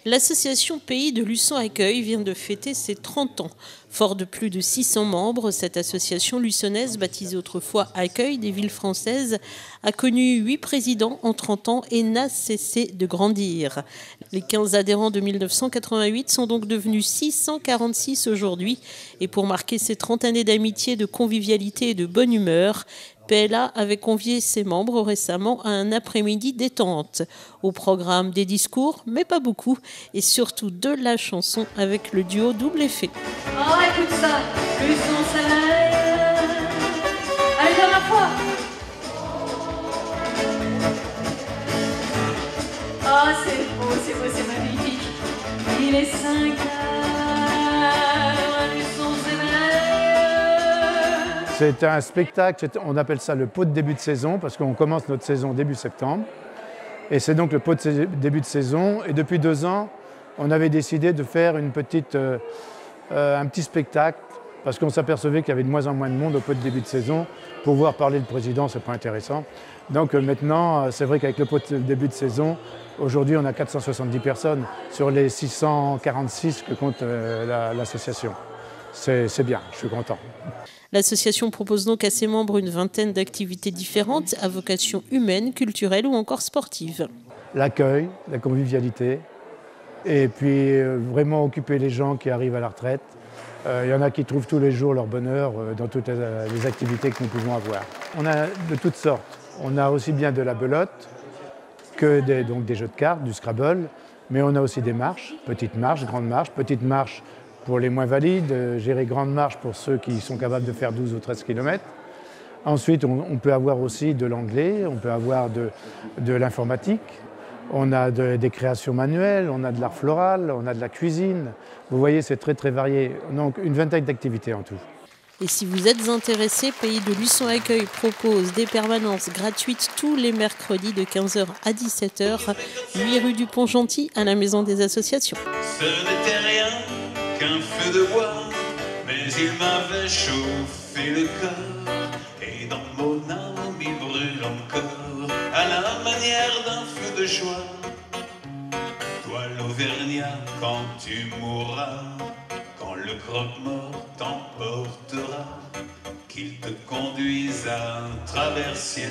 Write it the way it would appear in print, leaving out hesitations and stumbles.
L'association Pays de Luçon Accueil vient de fêter ses 30 ans. Fort de plus de 600 membres, cette association luçonnaise, baptisée autrefois Accueil des villes françaises, a connu 8 présidents en 30 ans et n'a cessé de grandir. Les 15 adhérents de 1988 sont donc devenus 646 aujourd'hui. Et pour marquer ces 30 années d'amitié, de convivialité et de bonne humeur, PLA avait convié ses membres récemment à un après-midi détente. Au programme des discours, mais pas beaucoup, et surtout de la chanson avec le duo Double Effet. Oh, écoute ça, Luçon s'éveille. Allez, dans la foi. Oh, c'est beau, c'est magnifique. Il est 5 heures, Luçon s'éveille. C'est un spectacle, on appelle ça le pot de début de saison, parce qu'on commence notre saison début septembre. Et c'est donc le pot de début de saison. Et depuis 2 ans, on avait décidé de faire un petit spectacle, parce qu'on s'apercevait qu'il y avait de moins en moins de monde au pot de début de saison. Pour voir parler le président, c'est pas intéressant. Donc maintenant, c'est vrai qu'avec le pot de début de saison, aujourd'hui on a 470 personnes sur les 646 que compte l'association. C'est bien, je suis content. L'association propose donc à ses membres une vingtaine d'activités différentes à vocation humaine, culturelle ou encore sportive. L'accueil, la convivialité, et puis vraiment occuper les gens qui arrivent à la retraite. Il y en a qui trouvent tous les jours leur bonheur dans toutes les activités que nous pouvons avoir. On a de toutes sortes. On a aussi bien de la belote que des jeux de cartes, du Scrabble, mais on a aussi des marches, petites marches, grandes marches, petites marches pour les moins valides, gérer grande marche pour ceux qui sont capables de faire 12 ou 13 km. Ensuite, on peut avoir aussi de l'anglais, on peut avoir de l'informatique, on a des créations manuelles, on a de l'art floral, on a de la cuisine. Vous voyez, c'est très très varié. Donc une vingtaine d'activités en tout. Et si vous êtes intéressé, Pays de Luçon Accueil propose des permanences gratuites tous les mercredis de 15h à 17h, 8 rue du Pont-Gentil à la Maison des Associations. Ce n'était rien qu'un feu de bois, mais il m'avait chauffé le cœur, et dans mon âme il brûle encore, à la manière d'un feu de joie. Toi l'Auvergnat, quand tu mourras, quand le croque-mort t'emportera, qu'il te conduise à travers ciel